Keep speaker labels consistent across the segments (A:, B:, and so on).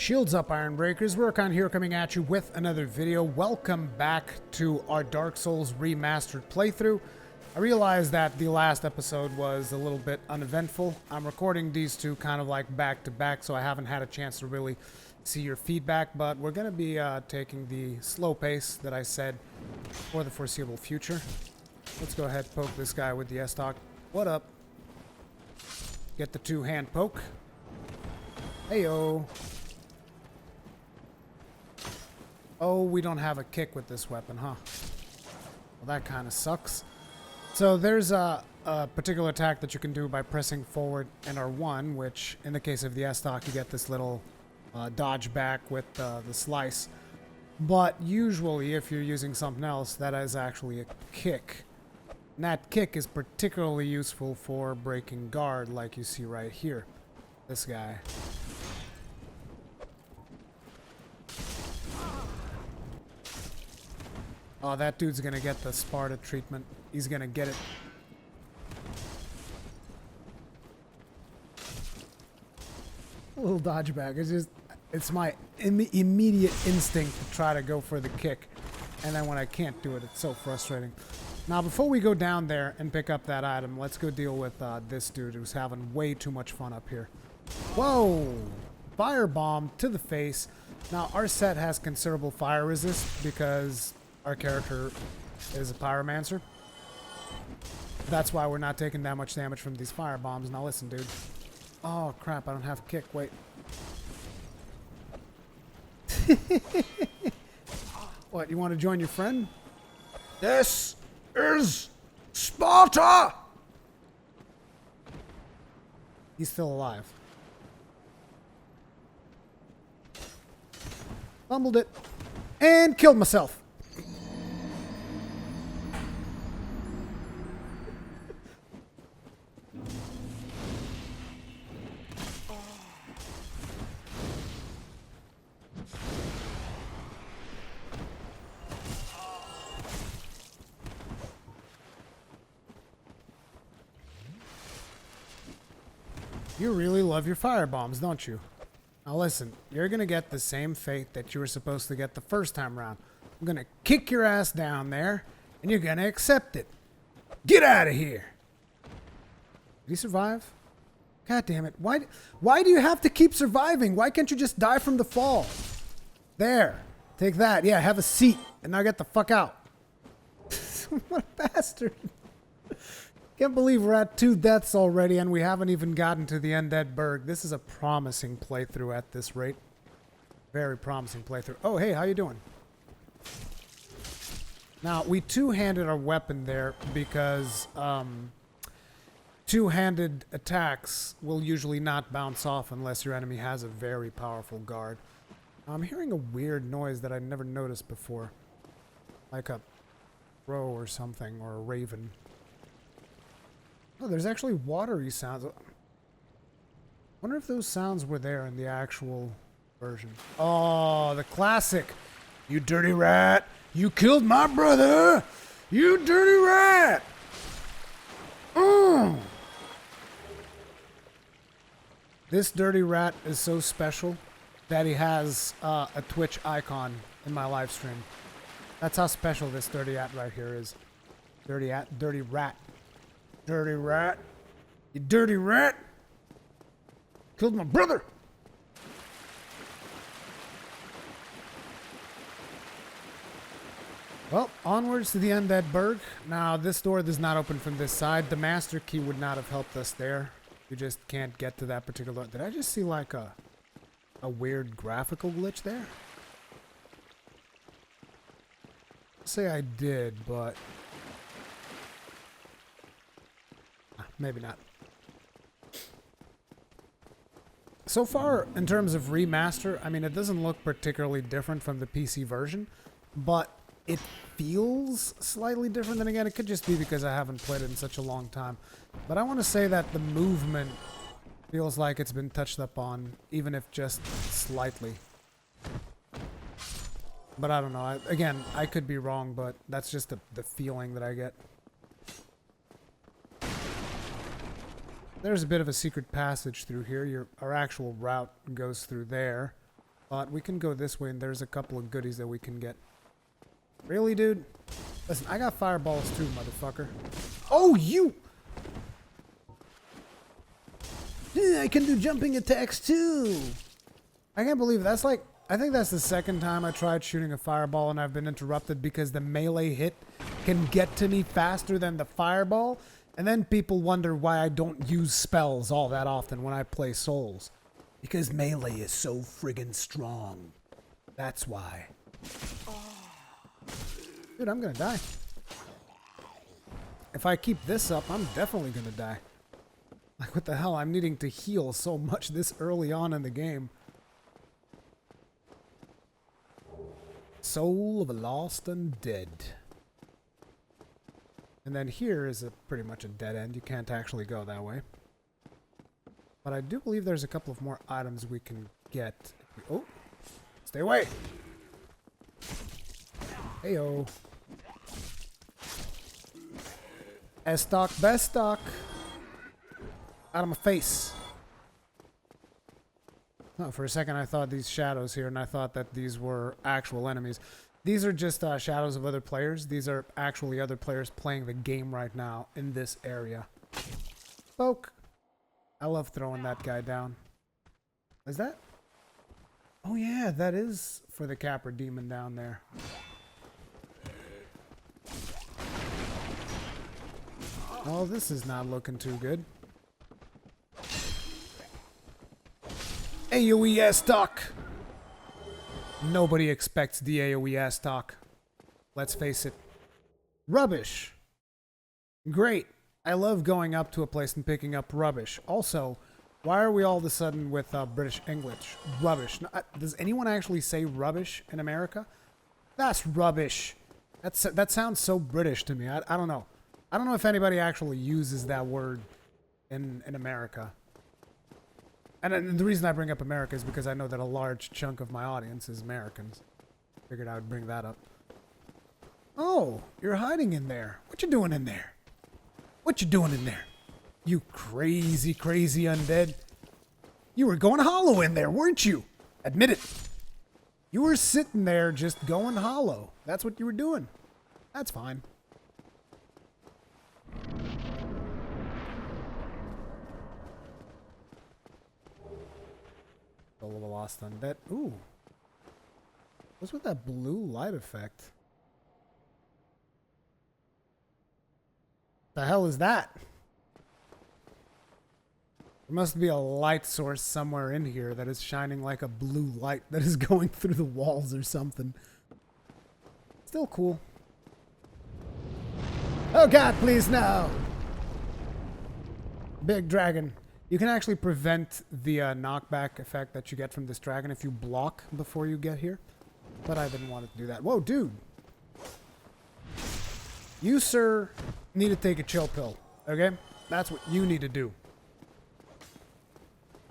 A: Shields up, Iron Breakers. Rurikhan here coming at you with another video. Welcome back to our Dark Souls Remastered playthrough. I realized that the last episode was a little bit uneventful. I'm recording these two kind of like back to back, so I haven't had a chance to really see your feedback, but we're going to be taking the slow pace that I said for the foreseeable future. Let's go ahead and poke this guy with the S-Talk. What up? Get the two-hand poke. Heyo. Oh, we don't have a kick with this weapon, huh? Well, that kind of sucks. So there's a particular attack that you can do by pressing forward and R1, which in the case of the S-Talk, you get this little dodge back with the slice. But usually, if you're using something else, that is actually a kick. And that kick is particularly useful for breaking guard, like you see right here. This guy. Oh, that dude's gonna get the Sparta treatment. He's gonna get it. A little dodge back. It's my immediate instinct to try to go for the kick. And then when I can't do it, it's so frustrating. Now, before we go down there and pick up that item, let's go deal with this dude who's having way too much fun up here. Whoa! Firebomb to the face. Now, our set has considerable fire resist because our character is a pyromancer. That's why we're not taking that much damage from these fire bombs. Now listen, dude. Oh crap, I don't have a kick. Wait. What, you want to join your friend?
B: This is Sparta!
A: He's still alive. Fumbled it. And killed myself. You really love your fire bombs, don't you? Now listen, you're gonna get the same fate that you were supposed to get the first time around. I'm gonna kick your ass down there, and you're gonna accept it. Get out of here! Did he survive? God damn it. Why do you have to keep surviving? Why can't you just die from the fall? There. Take that. Yeah, have a seat. And now get the fuck out. What a bastard. Can't believe we're at 2 deaths already and we haven't even gotten to the undead burg. This is a promising playthrough at this rate. Very promising playthrough. Oh, hey, how you doing? Now, we two-handed our weapon there because two-handed attacks will usually not bounce off unless your enemy has a very powerful guard. I'm hearing a weird noise that I've never noticed before. Like a crow or something, or a raven. Oh, there's actually watery sounds. Wonder if those sounds were there in the actual version. Oh, the classic. You dirty rat. You killed my brother. You dirty rat. This dirty rat is so special that he has a Twitch icon in my live stream. That's how special this dirty rat right here is. Dirty rat. Dirty rat. You dirty rat. Killed my brother. Well, onwards to the undead burg. Now, this door does not open from this side. The master key would not have helped us there. You just can't get to that particular... Did I just see like a weird graphical glitch there? I'll say I did, but... maybe not. So far, in terms of remaster, I mean, it doesn't look particularly different from the PC version, but it feels slightly different. Then again, it could just be because I haven't played it in such a long time. But I want to say that the movement feels like it's been touched up on, even if just slightly. But I don't know. Again, I could be wrong, but that's just the feeling that I get. There's a bit of a secret passage through here. Our actual route goes through there. But we can go this way, and there's a couple of goodies that we can get. Really, dude? Listen, I got fireballs too, motherfucker. Oh, you! Yeah, I can do jumping attacks too! I can't believe it. That's like... I think that's the second time I tried shooting a fireball and I've been interrupted because the melee hit can get to me faster than the fireball. And then people wonder why I don't use spells all that often when I play Souls. Because melee is so friggin' strong. That's why. Dude, I'm gonna die. If I keep this up, I'm definitely gonna die. Like, what the hell? I'm needing to heal so much this early on in the game. Soul of a lost undead. And then here is pretty much a dead end. You can't actually go that way. But I do believe there's a couple of more items we can get. Oh! Stay away! Heyo! S-stock, best stock! Out of my face! Oh, for a second I thought these shadows here, and I thought that these were actual enemies. These are just shadows of other players. These are actually other players playing the game right now in this area. Poke! I love throwing that guy down. Is that? Oh yeah, that is for the Capra demon down there. Oh, this is not looking too good. AoE stock! Nobody expects the AoE stock. Let's face it. Rubbish! Great. I love going up to a place and picking up rubbish. Also, why are we all of a sudden with British English? Rubbish. Does anyone actually say rubbish in America? That's rubbish. That sounds so British to me. I don't know. I don't know if anybody actually uses that word in America. And the reason I bring up America is because I know that a large chunk of my audience is Americans. Figured I would bring that up. Oh, you're hiding in there. What you doing in there? What you doing in there? You crazy, crazy undead. You were going hollow in there, weren't you? Admit it. You were sitting there just going hollow. That's what you were doing. That's fine. Soul of a lost undead. Ooh. What's with that blue light effect? The hell is that? There must be a light source somewhere in here that is shining like a blue light that is going through the walls or something. Still cool. Oh god, please no! Big dragon. You can actually prevent the knockback effect that you get from this dragon if you block before you get here. But I didn't want to do that. Whoa, dude! You, sir, need to take a chill pill, okay? That's what you need to do.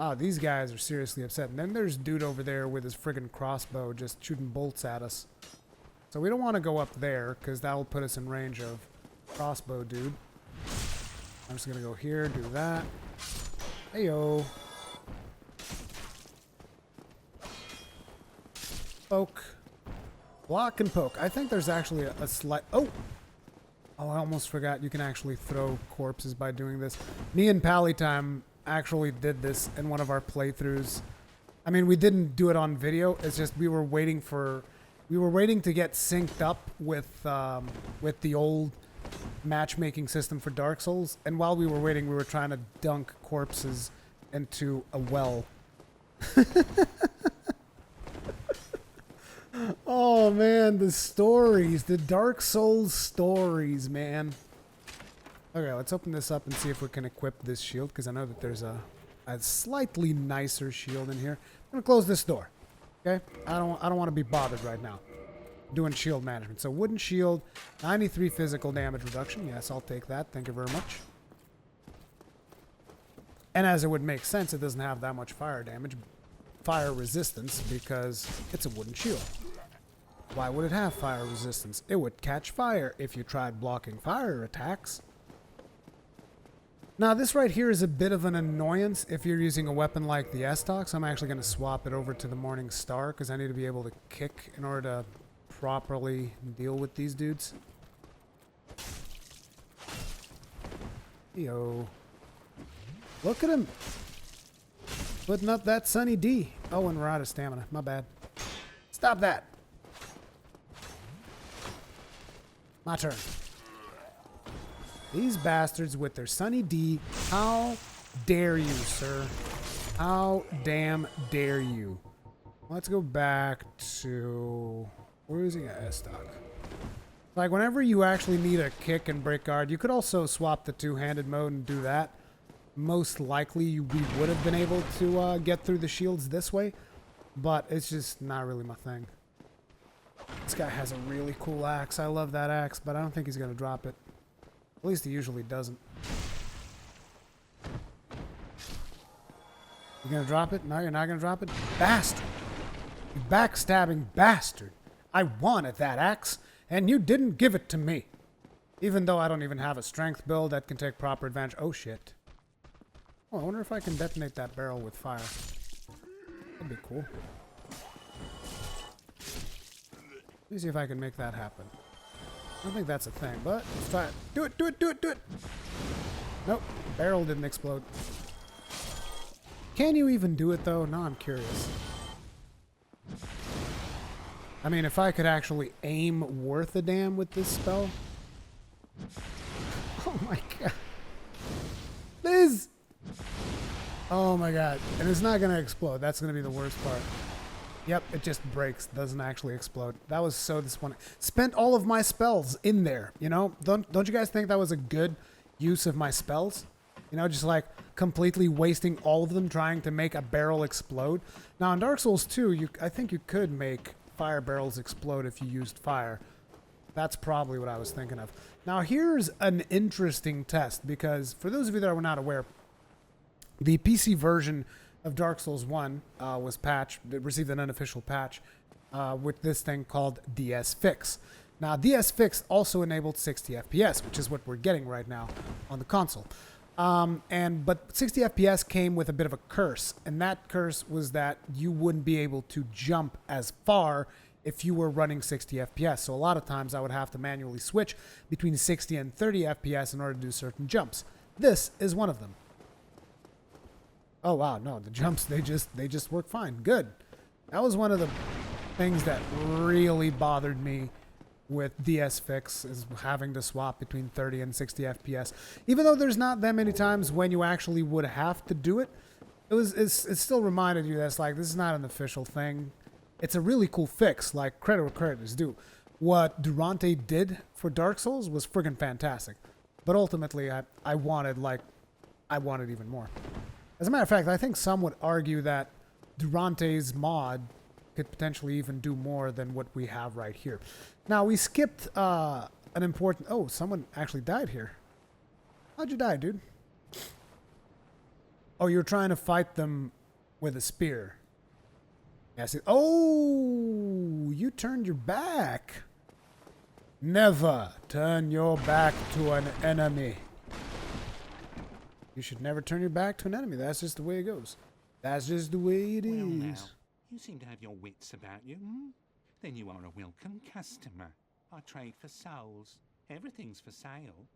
A: Ah, these guys are seriously upset. And then there's dude over there with his friggin' crossbow just shooting bolts at us. So we don't want to go up there, because that'll put us in range of crossbow dude. I'm just going to go here, do that. Heyo. Poke. Block and poke. I think there's actually a slight... Oh! Oh, I almost forgot you can actually throw corpses by doing this. Me and Pallytime actually did this in one of our playthroughs. I mean, we didn't do it on video. It's just we were waiting to get synced up with the old matchmaking system for Dark Souls, and while we were waiting, we were trying to dunk corpses into a well. Oh man, the stories, the Dark Souls stories, man. Okay, let's open this up and see if we can equip this shield, because I know that there's a slightly nicer shield in here. I'm gonna close this door. Okay, I don't want to be bothered right now. Doing shield management. So wooden shield, 93 physical damage reduction. Yes, I'll take that. Thank you very much. And as it would make sense, it doesn't have that much fire damage, fire resistance, because it's a wooden shield. Why would it have fire resistance? It would catch fire if you tried blocking fire attacks. Now, this right here is a bit of an annoyance if you're using a weapon like the S-Stock, so I'm actually going to swap it over to the Morning Star because I need to be able to kick in order to properly deal with these dudes. Yo. Look at him. Putting up that Sunny D. Oh, and we're out of stamina. My bad. Stop that. My turn. These bastards with their Sunny D. How dare you, sir? How damn dare you? Let's go back to... We're using a S-Stock. Like, whenever you actually need a kick and break guard, you could also swap the two-handed mode and do that. Most likely, we would have been able to get through the shields this way, but it's just not really my thing. This guy has a really cool axe. I love that axe, but I don't think he's going to drop it. At least he usually doesn't. You gonna drop it? No, you're not gonna drop it? Bastard! You backstabbing bastard! I wanted that axe, and you didn't give it to me! Even though I don't even have a strength build that can take proper advantage. Oh shit. Oh, I wonder if I can detonate that barrel with fire. That'd be cool. Let me see if I can make that happen. I don't think that's a thing, but let's try it. Do it, do it, do it, do it! Nope, barrel didn't explode. Can you even do it, though? Now I'm curious. I mean, if I could actually aim worth a damn with this spell. Oh my god. Liz! Oh my god. And it's not going to explode. That's going to be the worst part. Yep, it just breaks. Doesn't actually explode. That was so disappointing. Spent all of my spells in there, you know? Don't you guys think that was a good use of my spells? You know, just like completely wasting all of them trying to make a barrel explode. Now, in Dark Souls 2, I think you could make fire barrels explode if you used fire. That's probably what I was thinking of. Now, here's an interesting test, because for those of you that were not aware, the PC version of Dark Souls 1 was patched. It received an unofficial patch with this thing called DS Fix. Now, DS Fix also enabled 60 FPS, which is what we're getting right now on the console. But 60 FPS came with a bit of a curse, and that curse was that you wouldn't be able to jump as far if you were running 60 FPS. So a lot of times I would have to manually switch between 60 and 30 FPS in order to do certain jumps. This is one of them. Oh wow, no, the jumps, they just work fine. Good. That was one of the things that really bothered me with DS Fix, is having to swap between 30 and 60 FPS. Even though there's not that many times when you actually would have to do it, it still reminded you that it's like, this is not an official thing. It's a really cool fix, like credit where credit is due. What Durante did for Dark Souls was friggin' fantastic. But ultimately, I wanted even more. As a matter of fact, I think some would argue that Durante's mod could potentially even do more than what we have right here. Now, we skipped an important... Oh, someone actually died here. How'd you die, dude? Oh, you're trying to fight them with a spear. Yes. Oh, you turned your back. Never turn your back to an enemy. You should never turn your back to an enemy. That's just the way it goes. That's just the way it is.
C: Well, now, you seem to have your wits about you, hmm? Then you are a welcome customer. I trade for souls. Everything's for sale.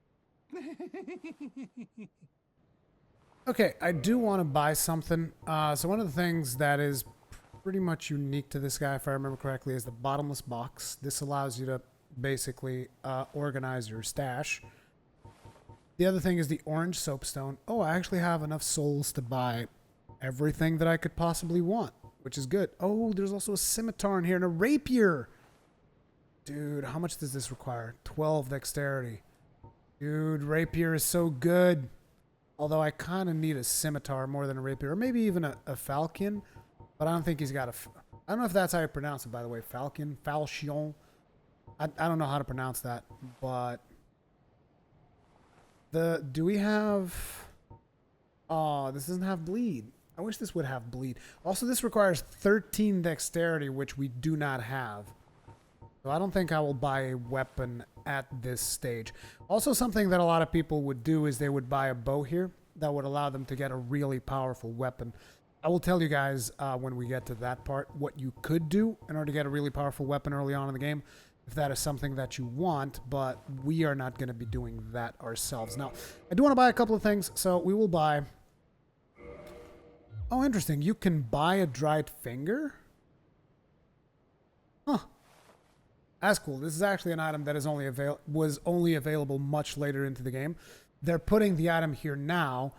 A: Okay, I do want to buy something. So one of the things that is pretty much unique to this guy, if I remember correctly, is the bottomless box. This allows you to basically organize your stash. The other thing is the orange soapstone. Oh, I actually have enough souls to buy everything that I could possibly want, which is good. Oh, there's also a scimitar in here and a rapier. Dude, how much does this require? 12 dexterity. Dude, rapier is so good. Although I kind of need a scimitar more than a rapier, or maybe even a falcon. But I don't think he's got a... I don't know if that's how you pronounce it, by the way. Falcon, falchion. I don't know how to pronounce that, but... Do we have... Oh, this doesn't have bleed. I wish this would have bleed. Also, this requires 13 dexterity, which we do not have. So I don't think I will buy a weapon at this stage. Also, something that a lot of people would do is they would buy a bow here that would allow them to get a really powerful weapon. I will tell you guys when we get to that part what you could do in order to get a really powerful weapon early on in the game, if that is something that you want, but we are not going to be doing that ourselves. Now, I do want to buy a couple of things, so we will buy... Oh, interesting. You can buy a dried finger? Huh. That's cool. This is actually an item that is was only available much later into the game. They're putting the item here now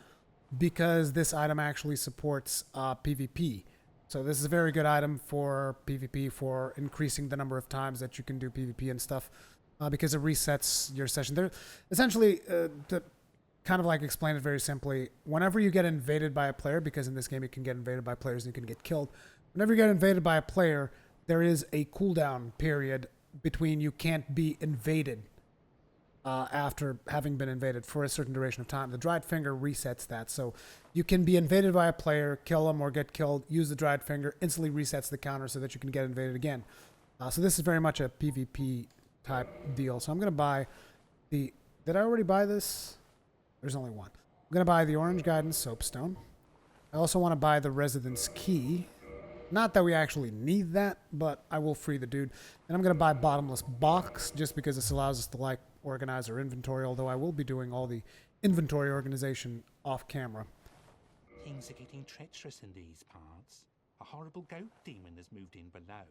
A: because this item actually supports PvP. So this is a very good item for PvP, for increasing the number of times that you can do PvP and stuff, because it resets your session. They're essentially, to kind of like explain it very simply, whenever you get invaded by a player, because in this game you can get invaded by players and you can get killed, whenever you get invaded by a player, there is a cooldown period between you can't be invaded after having been invaded for a certain duration of time. The dried finger resets that. So you can be invaded by a player, kill them or get killed, use the dried finger, instantly resets the counter so that you can get invaded again. So this is very much a PvP type deal. So I'm going to buy the... Did I already buy this? There's only one. I'm going to buy the Orange Guidance Soapstone. I also want to buy the Residence Key. Not that we actually need that, but I will free the dude. And I'm going to buy Bottomless Box just because this allows us to like organize our inventory, although I will be doing all the inventory organization off camera.
C: Things are getting treacherous in these parts. A horrible goat demon has moved in below.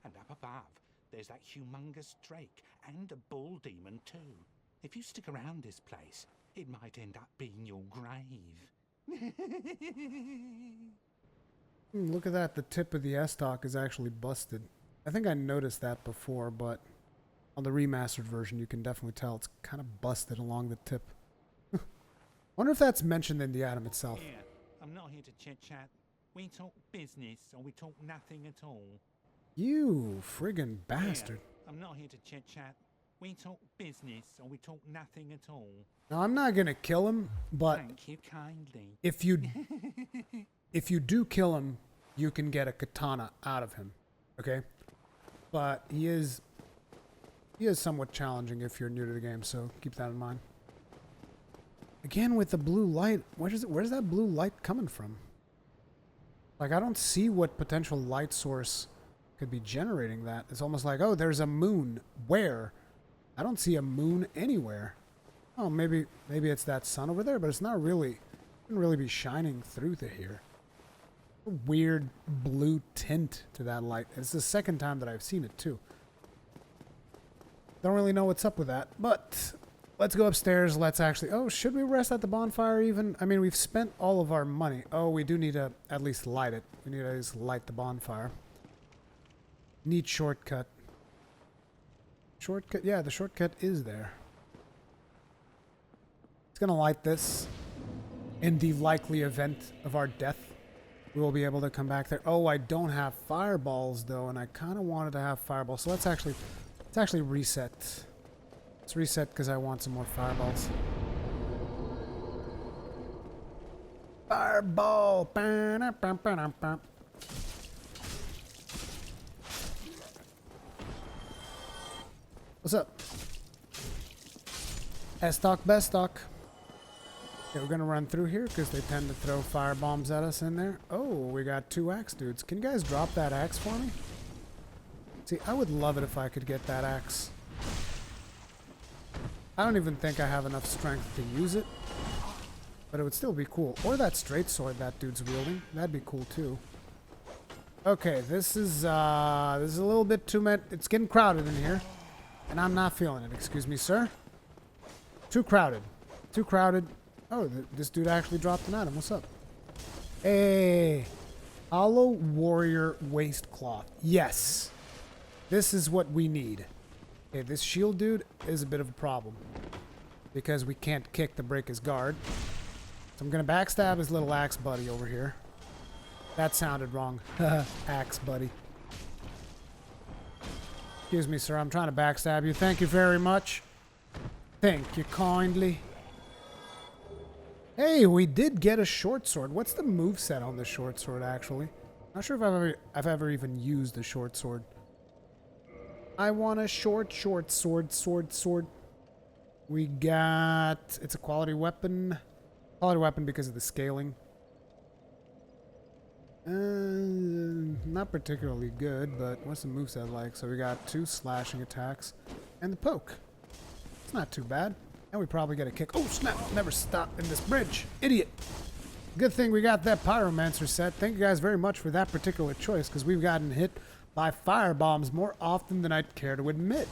C: And up above, there's that humongous drake and a bull demon too. If you stick around this place, it might end up being your grave.
A: Look at that. The tip of the S-Stock is actually busted. I think I noticed that before, but on the remastered version, you can definitely tell it's kind of busted along the tip. Wonder if that's mentioned in the item itself.
C: Here, I'm not here to chit-chat. We talk business or we talk nothing at all.
A: You friggin' bastard.
C: Here, I'm not here to chit-chat. We talk business or we talk nothing at all.
A: Now, I'm not going to kill him, but
C: Thank you kindly.
A: if you do kill him, you can get a katana out of him, okay? But he is somewhat challenging if you're new to the game, so keep that in mind. Again, with the blue light, where's that blue light coming from? Like, I don't see what potential light source could be generating that. It's almost like, oh, there's a moon. Where? I don't see a moon anywhere. Oh, maybe it's that sun over there, but it's not really. It wouldn't really be shining through to here. A weird blue tint to that light. It's the second time that I've seen it too. Don't really know what's up with that, but let's go upstairs. Let's actually... Oh, should we rest at the bonfire even? I mean, we've spent all of our money. Oh, we do need to at least light it. We need to at least light the bonfire. Neat shortcut. Shortcut? Yeah, the shortcut is there. It's gonna light this. In the likely event of our death, we will be able to come back there. Oh, I don't have fireballs though, and I kind of wanted to have fireballs. So let's actually reset. Let's reset because I want some more fireballs. Fireball! What's up? S-Stock, best stock. Okay, we're gonna run through here because they tend to throw fire bombs at us in there. Oh, we got 2 axe dudes. Can you guys drop that axe for me? See, I would love it if I could get that axe. I don't even think I have enough strength to use it, but it would still be cool. Or that straight sword that dude's wielding. That'd be cool too. Okay, this is a little bit too much. It's getting crowded in here, and I'm not feeling it. Excuse me, sir. Too crowded. Too crowded. Oh, this dude actually dropped an item. What's up? Hey, Hollow Warrior Waistcloth. Yes, this is what we need. Okay, this shield dude is a bit of a problem because we can't kick to break his guard. So I'm gonna backstab his little axe buddy over here. That sounded wrong. Axe buddy. Excuse me, sir. I'm trying to backstab you. Thank you very much. Thank you kindly. Hey, we did get a short sword. What's the moveset on the short sword, actually? Not sure if I've ever even used the short sword. I want a short sword. We got... It's a quality weapon. Quality weapon because of the scaling. Not particularly good, but what's the moveset like? So we got 2 slashing attacks and the poke. It's not too bad. And we probably get a kick. Oh, snap! Never stop in this bridge. Idiot! Good thing we got that Pyromancer set. Thank you guys very much for that particular choice, because we've gotten hit by fire bombs more often than I'd care to admit.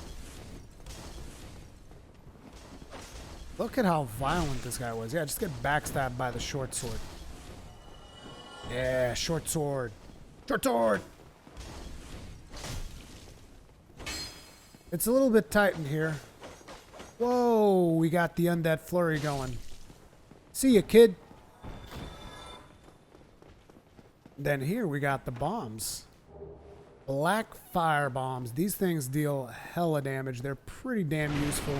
A: Look at how violent this guy was. Yeah, just get backstabbed by the short sword. Yeah, short sword. Short sword! It's a little bit tight in here. Whoa, we got the undead flurry going. See ya, kid. Then here we got the bombs. Black fire bombs. These things deal hella damage. They're pretty damn useful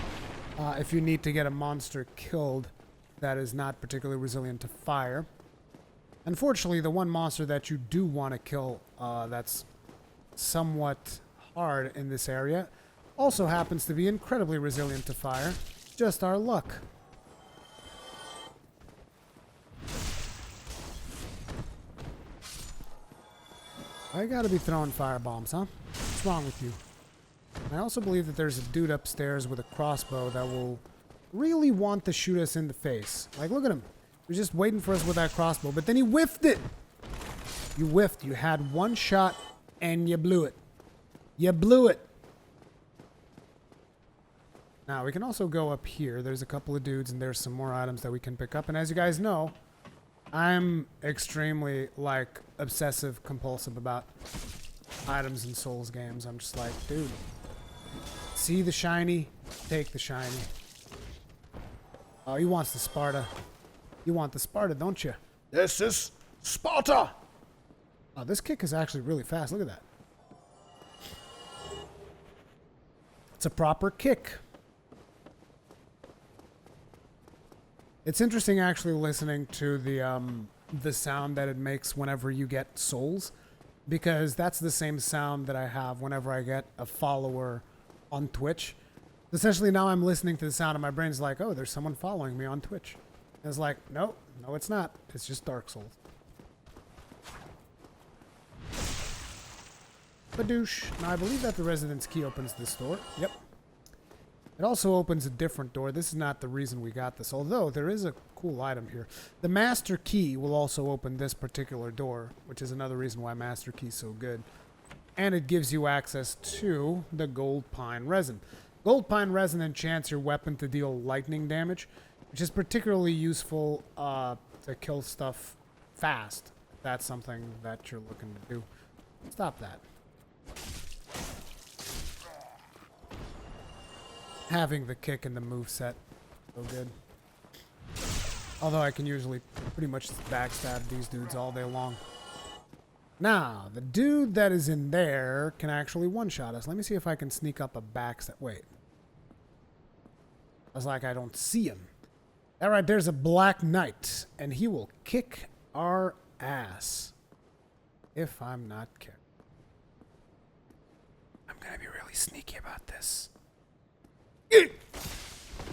A: if you need to get a monster killed that is not particularly resilient to fire. Unfortunately, the one monster that you do want to kill that's somewhat hard in this area also happens to be incredibly resilient to fire. Just our luck. I gotta be throwing fire bombs, huh? What's wrong with you? I also believe that there's a dude upstairs with a crossbow that will really want to shoot us in the face. Like, look at him. He was just waiting for us with that crossbow, but then he whiffed it! You whiffed. You had one shot, and you blew it. You blew it! Now, we can also go up here. There's a couple of dudes, and there's some more items that we can pick up. And as you guys know, I'm extremely, like, obsessive compulsive about items in Souls games. I'm just like, dude, see the shiny, take the shiny. Oh, he wants the Sparta. You want the Sparta, don't you?
B: This is Sparta!
A: Oh, this kick is actually really fast. Look at that. It's a proper kick. It's interesting actually listening to the sound that it makes whenever you get souls, because that's the same sound that I have whenever I get a follower on Twitch. Essentially now I'm listening to the sound and my brain's like, oh, there's someone following me on Twitch. And it's like, no, it's not. It's just Dark Souls. Badoosh. Now I believe that the residence key opens this door. Yep. It also opens a different door. This is not the reason we got this, although there is a cool item here. The master key will also open this particular door, which is another reason why master key is so good. And it gives you access to the gold pine resin. Gold pine resin enchants your weapon to deal lightning damage, which is particularly useful to kill stuff fast. If that's something that you're looking to do. Stop that. Having the kick and the moveset, so good. Although I can usually pretty much backstab these dudes all day long. Now, the dude that is in there can actually one-shot us. Let me see if I can sneak up a backstab. Wait. I was like, I don't see him. Alright, there's a Black Knight, and he will kick our ass. If I'm not careful. I'm gonna be really sneaky about this.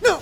A: No!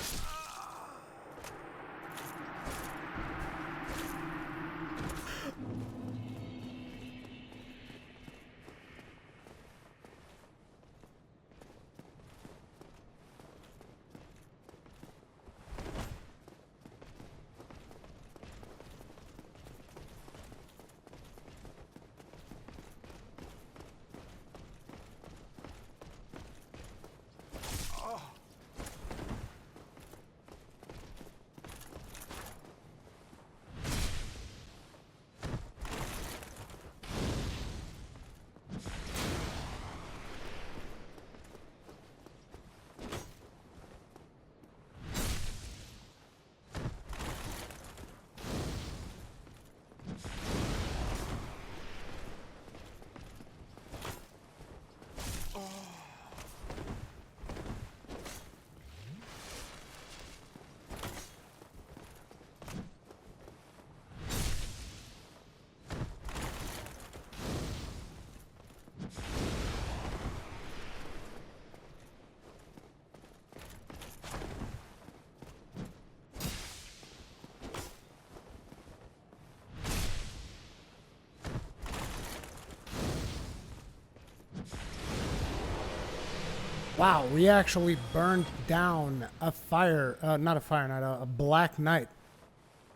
A: Wow, we actually burned down a fire, not a fire knight, a black knight.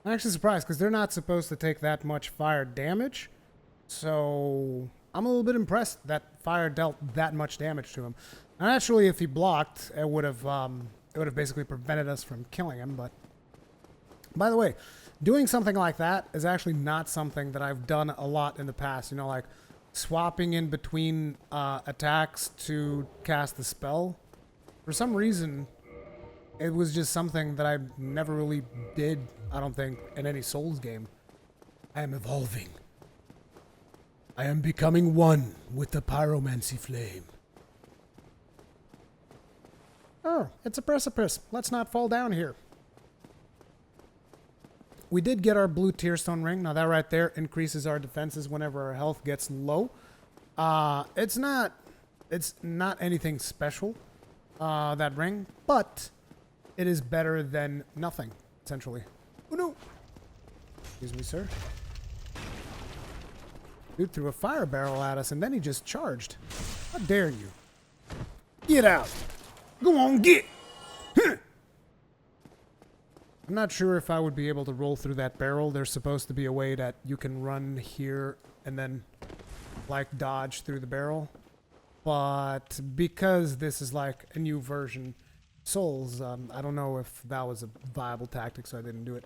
A: I'm actually surprised because they're not supposed to take that much fire damage. So I'm a little bit impressed that fire dealt that much damage to him. And actually, if he blocked, it would have basically prevented us from killing him. But by the way, doing something like that is actually not something that I've done a lot in the past. You know, like swapping in between attacks to cast the spell. For some reason, it was just something that I never really did, I don't think, in any Souls game. I am evolving. I am becoming one with the pyromancy flame. Oh, it's a precipice. Let's not fall down here. We did get our blue tearstone ring. Now that right there increases our defenses whenever our health gets low. It's not anything special, that ring, but it is better than nothing, essentially. Oh no! Excuse me, sir. Dude threw a fire barrel at us and then he just charged. How dare you? Get out! Go on, get! Huh. I'm not sure if I would be able to roll through that barrel. There's supposed to be a way that you can run here and then, like, dodge through the barrel. But because this is, like, a new version Souls, I don't know if that was a viable tactic, so I didn't do it.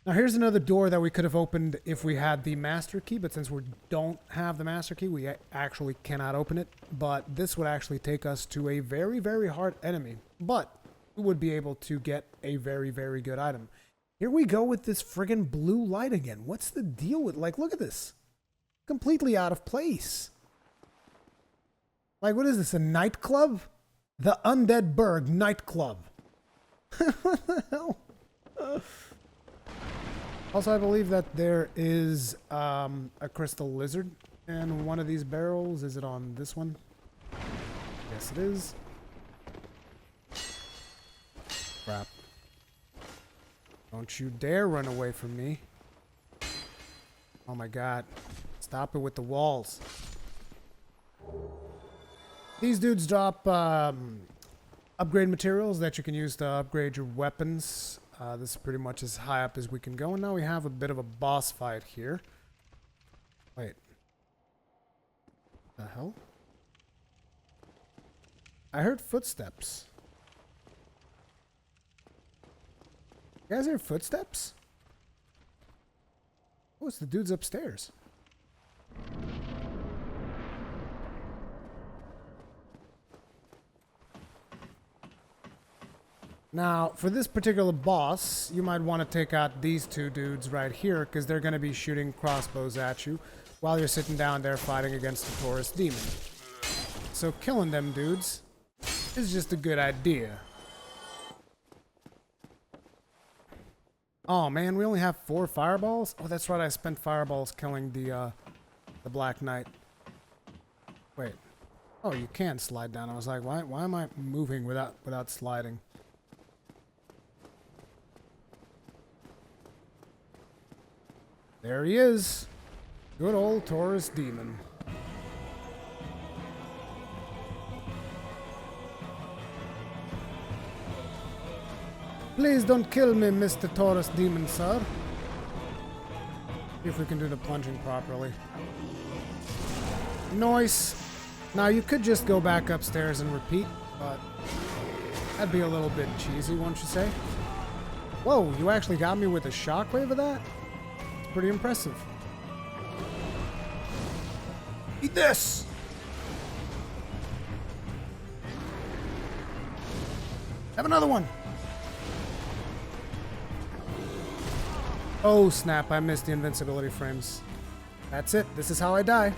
A: Now, here's another door that we could have opened if we had the master key, but since we don't have the master key, we actually cannot open it. But this would actually take us to a very, very hard enemy. But we would be able to get a very, very good item. Here we go with this friggin' blue light again. What's the deal with, like, look at this. Completely out of place. Like, what is this, a nightclub? The Undead Burg nightclub. What the hell? Also, I believe that there is a crystal lizard in one of these barrels. Is it on this one? Yes, it is. Crap. Don't you dare run away from me. Oh my god. Stop it with the walls. These dudes drop upgrade materials that you can use to upgrade your weapons. This is pretty much as high up as we can go. And now we have a bit of a boss fight here. Wait. The hell? I heard footsteps. You guys hear footsteps? Oh, it's the dudes upstairs. Now, for this particular boss, you might want to take out these two dudes right here, because they're going to be shooting crossbows at you while you're sitting down there fighting against the Taurus demon. So killing them dudes is just a good idea. Oh man, we only have 4 fireballs? Oh, that's right, I spent fireballs killing the Black Knight. Wait. Oh, you can slide down. I was like, why am I moving without sliding? There he is. Good old Taurus demon. Please don't kill me, Mr. Taurus demon, sir. See if we can do the plunging properly. Nice. Now, you could just go back upstairs and repeat, but that'd be a little bit cheesy, won't you say? Whoa, you actually got me with a shockwave of that? It's pretty impressive.
B: Eat this!
A: Have another one! Oh snap, I missed the invincibility frames. That's it, this is how I die.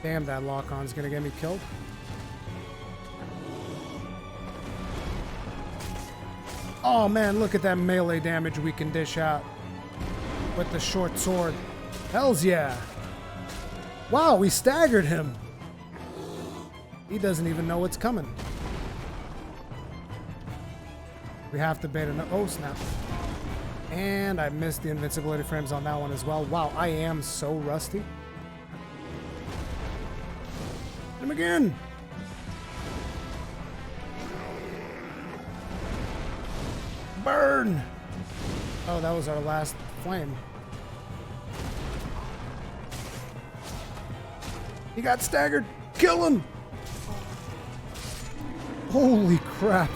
A: Damn, that lock-on's gonna get me killed. Oh man, look at that melee damage we can dish out with the short sword. Hells yeah. Wow, we staggered him. He doesn't even know what's coming. We have to bait him. Oh snap. And I missed the invincibility frames on that one as well. Wow, I am so rusty. Hit him again. Burn! Oh, that was our last flame. He got staggered. Kill him! Holy crap.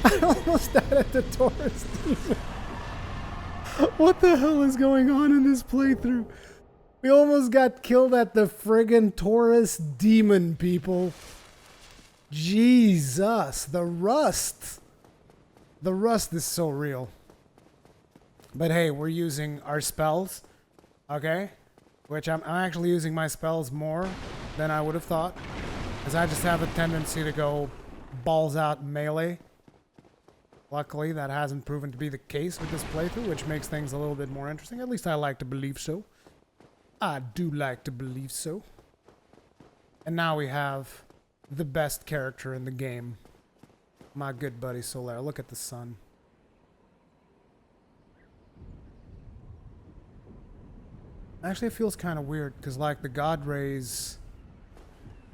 A: I almost added the Taurus demon. What the hell is going on in this playthrough? We almost got killed at the friggin' Taurus demon, people. Jesus, the rust. The rust is so real. But hey, we're using our spells, okay? Which I'm actually using my spells more than I would have thought. Because I just have a tendency to go balls out melee. Luckily, that hasn't proven to be the case with this playthrough, which makes things a little bit more interesting. At least I like to believe so. I do like to believe so. And now we have the best character in the game. My good buddy Solaire. Look at the sun. Actually, it feels kind of weird, because like the god rays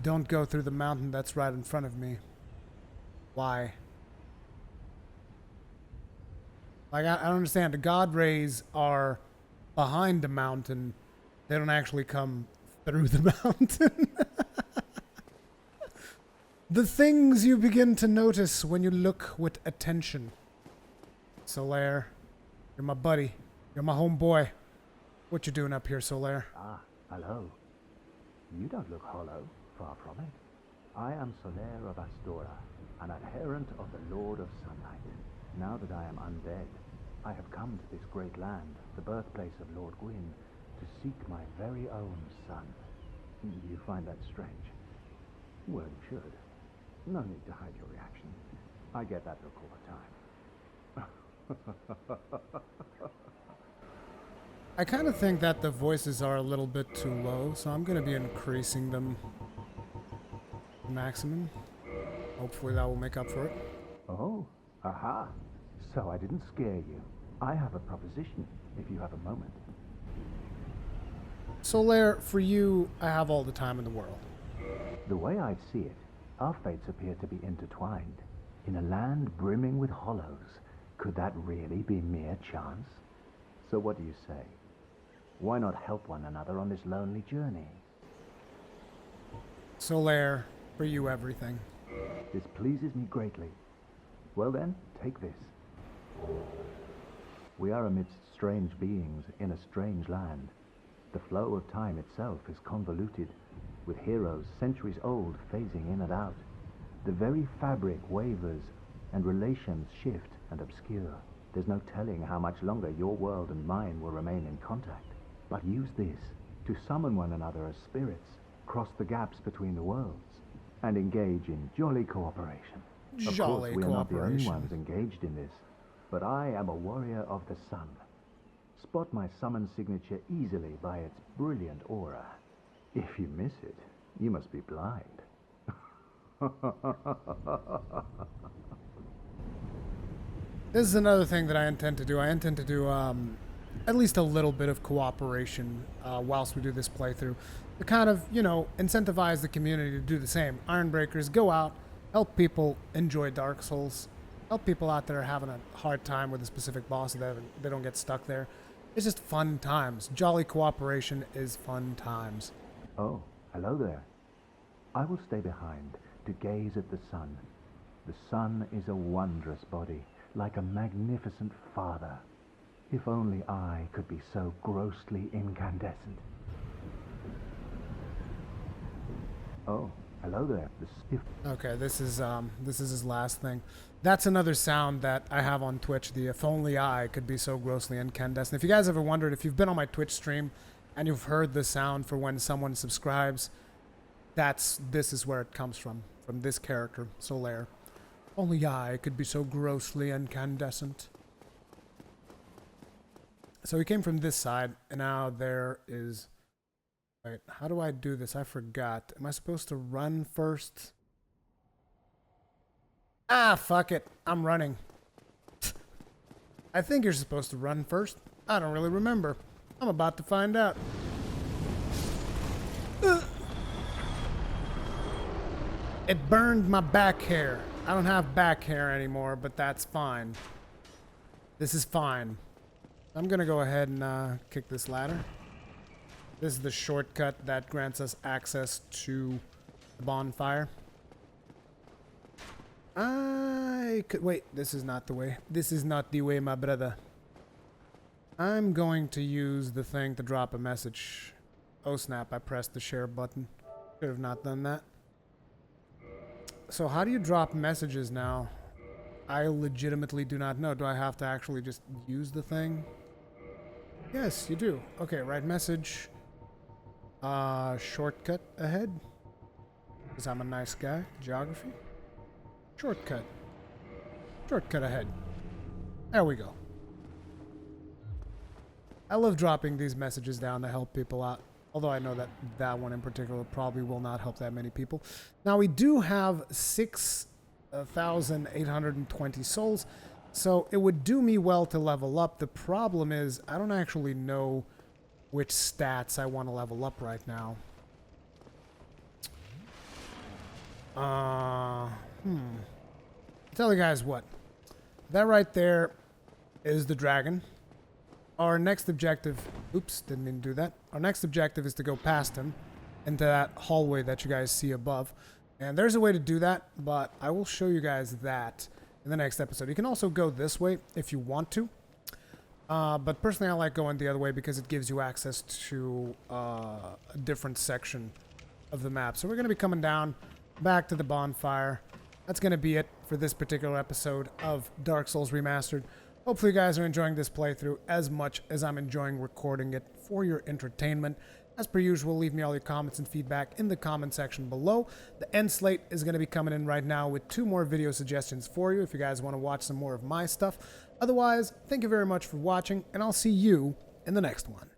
A: don't go through the mountain that's right in front of me. Why? Like, I don't understand. The god rays are behind the mountain. They don't actually come through the mountain. The things you begin to notice when you look with attention. Solaire, you're my buddy. You're my homeboy. What you doing up here, Solaire?
D: Ah, hello. You don't look hollow, far from it. I am Solaire of Astora, an adherent of the Lord of Sunlight. Now that I am undead, I have come to this great land, the birthplace of Lord Gwyn, to seek my very own son. You find that strange? Well, you should. No need to hide your reaction. I get that look all the time.
A: I kind of think that the voices are a little bit too low, so I'm going to be increasing them to maximum. Hopefully that will make up for it.
D: Oh, aha. So I didn't scare you. I have a proposition, if you have a moment.
A: Solaire, for you, I have all the time in the world.
D: The way I see it, our fates appear to be intertwined. In a land brimming with hollows, could that really be mere chance? So what do you say? Why not help one another on this lonely journey?
A: Solaire, for you, everything.
D: This pleases me greatly. Well then, take this. We are amidst strange beings in a strange land. The flow of time itself is convoluted, with heroes centuries old phasing in and out. The very fabric wavers, and relations shift and obscure. There's no telling how much longer your world and mine will remain in contact. But use this to summon one another as spirits, cross the gaps between the worlds, and engage in jolly cooperation. Of course, we are not the only ones engaged in this, but I am a warrior of the sun. Spot my summon signature easily by its brilliant aura. If you miss it, you must be blind.
A: This is another thing that I intend to do. I intend to do at least a little bit of cooperation whilst we do this playthrough. To kind of, you know, incentivize the community to do the same. Ironbreakers, go out, help people enjoy Dark Souls. Help people out there having a hard time with a specific boss so that they don't get stuck there. It's just fun times. Jolly cooperation is fun times.
D: Oh, hello there. I will stay behind to gaze at the sun. The sun is a wondrous body, like a magnificent father. If only I could be so grossly incandescent. Oh, hello there.
A: Okay, this is his last thing. That's another sound that I have on Twitch, the if only I could be so grossly incandescent. If you guys ever wondered, if you've been on my Twitch stream and you've heard the sound for when someone subscribes, this is where it comes from this character, Solaire. Only I could be so grossly incandescent. So he came from this side, and now there is... Wait, how do I do this? I forgot. Am I supposed to run first? Ah, fuck it. I'm running. I think you're supposed to run first. I don't really remember. I'm about to find out. It burned my back hair. I don't have back hair anymore, but that's fine. This is fine. I'm gonna go ahead and kick this ladder. This is the shortcut that grants us access to the bonfire. I could wait. This is not the way. This is not the way, my brother. I'm going to use the thing to drop a message. Oh snap, I pressed the share button. Should have not done that. So how do you drop messages now? I legitimately do not know. Do I have to actually just use the thing? Yes, you do. Okay, write message. Shortcut ahead. Because I'm a nice guy. Geography. Shortcut. Shortcut ahead. There we go. I love dropping these messages down to help people out. Although I know that that one in particular probably will not help that many people. Now we do have 6,820 souls. So it would do me well to level up. The problem is I don't actually know which stats I want to level up right now. Tell you guys what. That right there is the dragon. Our next objective... Oops, didn't mean to do that. Our next objective is to go past him into that hallway that you guys see above. And there's a way to do that, but I will show you guys that in the next episode. You can also go this way if you want to. But personally, I like going the other way because it gives you access to a different section of the map. So we're going to be coming down back to the bonfire. That's going to be it for this particular episode of Dark Souls Remastered. Hopefully you guys are enjoying this playthrough as much as I'm enjoying recording it for your entertainment. As per usual, leave me all your comments and feedback in the comment section below. The end slate is going to be coming in right now with 2 more video suggestions for you if you guys want to watch some more of my stuff. Otherwise, thank you very much for watching, and I'll see you in the next one.